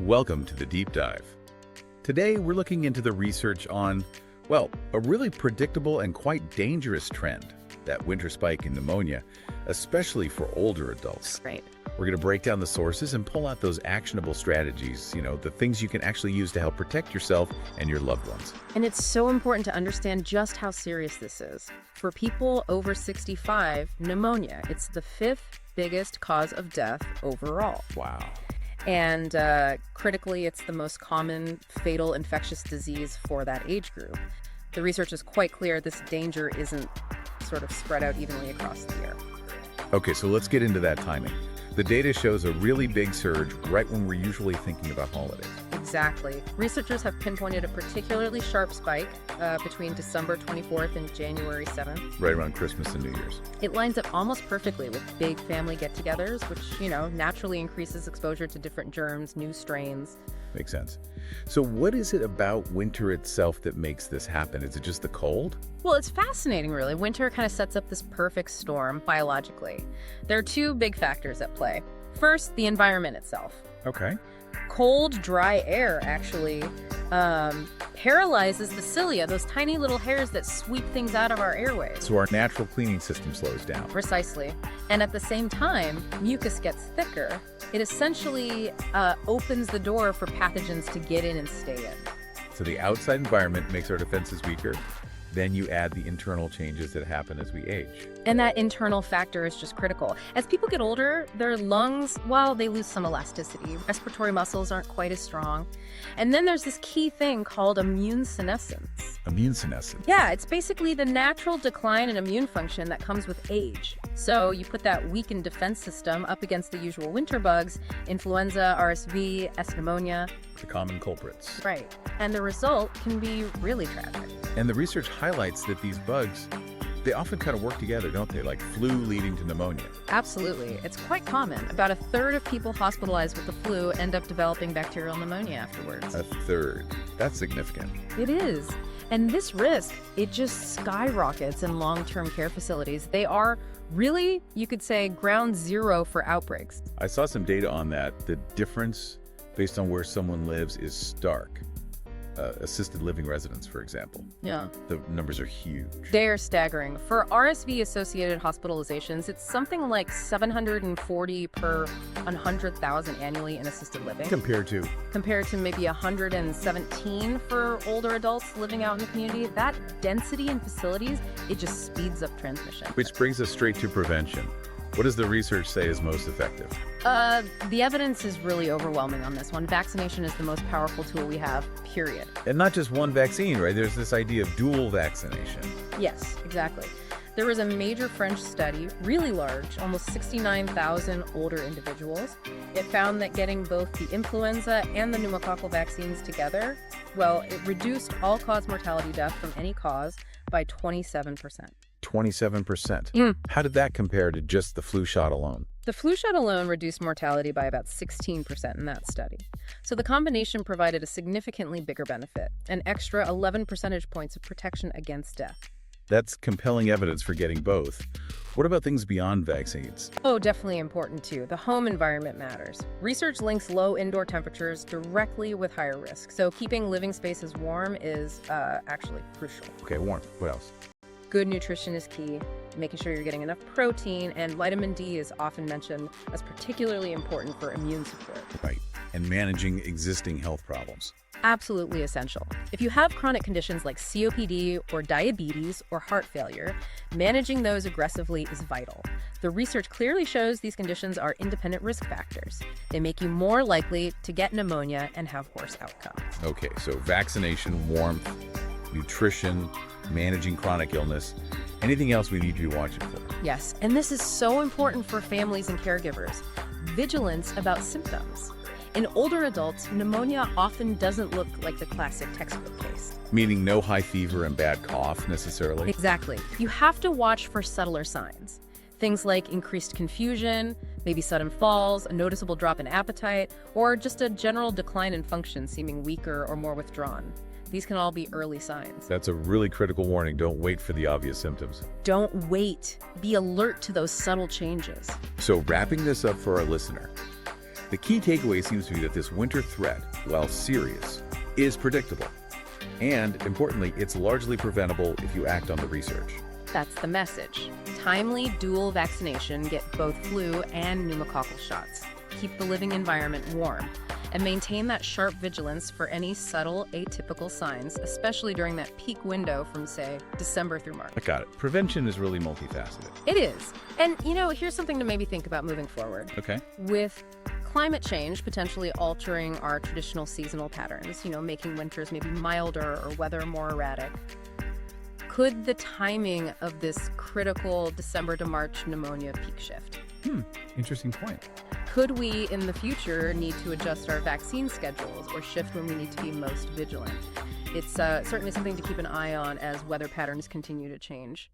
Welcome to the Deep Dive. Today we're looking into the research on, well, a really predictable and quite dangerous trend, that winter spike in pneumonia, especially for older adults. Right. We're going to break down the sources and pull out those actionable strategies, the things you can actually use to help protect yourself and your loved ones. And it's so important to understand just how serious this is. For people over 65, pneumonia, it's the fifth biggest cause of death overall. Wow. And critically, it's the most common fatal infectious disease for that age group. The research is quite clear this danger isn't sort of spread out evenly across the year. Okay, so let's get into that timing. The data shows a really big surge right when we're usually thinking about holidays. Exactly. Researchers have pinpointed a particularly sharp spike between December 24th and January 7th. Right around Christmas and New Year's. It lines up almost perfectly with big family get-togethers, which, naturally increases exposure to different germs, new strains. Makes sense. So what is it about winter itself that makes this happen? Is it just the cold? Well, it's fascinating, really. Winter kind of sets up this perfect storm biologically. There are two big factors at play. First, the environment itself. Okay. Cold, dry air actually paralyzes the cilia, those tiny little hairs that sweep things out of our airways. So our natural cleaning system slows down. Precisely. And at the same time, mucus gets thicker. It essentially opens the door for pathogens to get in and stay in. So the outside environment makes our defenses weaker. Then you add the internal changes that happen as we age. And that internal factor is just critical. As people get older, their lungs, well, they lose some elasticity. Respiratory muscles aren't quite as strong. And then there's this key thing called immune senescence. Immune senescence? Yeah, it's basically the natural decline in immune function that comes with age. So you put that weakened defense system up against the usual winter bugs, influenza, RSV, pneumonia. The common culprits. Right. And the result can be really tragic. And the research highlights that these bugs, they often kind of work together, don't they? Like flu leading to pneumonia. Absolutely. It's quite common. About a third of people hospitalized with the flu end up developing bacterial pneumonia afterwards. A third. That's significant. It is. And this risk, it just skyrockets in long-term care facilities. They are really, you could say, ground zero for outbreaks. I saw some data on that. The difference based on where someone lives is stark. Assisted living residents, for example. Yeah. The numbers are huge. They are staggering. For RSV-associated hospitalizations, it's something like 740 per 100,000 annually in assisted living. Compared to Maybe 117 for older adults living out in the community. That density in facilities, it just speeds up transmission. Which brings us straight to prevention. What does the research say is most effective? The evidence is really overwhelming on this one. Vaccination is the most powerful tool we have, period. And not just one vaccine, right? There's this idea of dual vaccination. Yes, exactly. There was a major French study, really large, almost 69,000 older individuals. It found that getting both the influenza and the pneumococcal vaccines together, well, it reduced all-cause mortality death from any cause by 27%. 27%. How did that compare to just the flu shot alone? The flu shot alone reduced mortality by about 16% in that study. So the combination provided a significantly bigger benefit, an extra 11 percentage points of protection against death. That's compelling evidence for getting both. What about things beyond vaccines? Oh, definitely important too. The home environment matters. Research links low indoor temperatures directly with higher risk. So keeping living spaces warm is actually crucial. Okay, warmth. What else? Good nutrition is key, making sure you're getting enough protein, and vitamin D is often mentioned as particularly important for immune support. Right. And managing existing health problems. Absolutely essential. If you have chronic conditions like COPD or diabetes or heart failure, managing those aggressively is vital. The research clearly shows these conditions are independent risk factors. They make you more likely to get pneumonia and have worse outcomes. Okay, so vaccination, warmth, nutrition, managing chronic illness. Anything else we need to be watching for? Yes, and this is so important for families and caregivers. Vigilance about symptoms. In older adults, pneumonia often doesn't look like the classic textbook case. Meaning no high fever and bad cough necessarily? Exactly. You have to watch for subtler signs. Things like increased confusion, maybe sudden falls, a noticeable drop in appetite, or just a general decline in function seeming weaker or more withdrawn. These can all be early signs. That's a really critical warning. Don't wait for the obvious symptoms. Don't wait. Be alert to those subtle changes. So wrapping this up for our listener, The key takeaway seems to be that this winter threat, while serious, is predictable. And, importantly, it's largely preventable if you act on the research. That's the message. Timely dual vaccination, get both flu and pneumococcal shots. Keep the living environment warm. And maintain that sharp vigilance for any subtle, atypical signs, especially during that peak window from, say, December through March. I got it. Prevention is really multifaceted. It is. And, here's something to maybe think about moving forward. Okay. With climate change potentially altering our traditional seasonal patterns, making winters maybe milder or weather more erratic, could the timing of this critical December to March pneumonia peak shift? Interesting point. Could we, in the future, need to adjust our vaccine schedules or shift when we need to be most vigilant? It's certainly something to keep an eye on as weather patterns continue to change.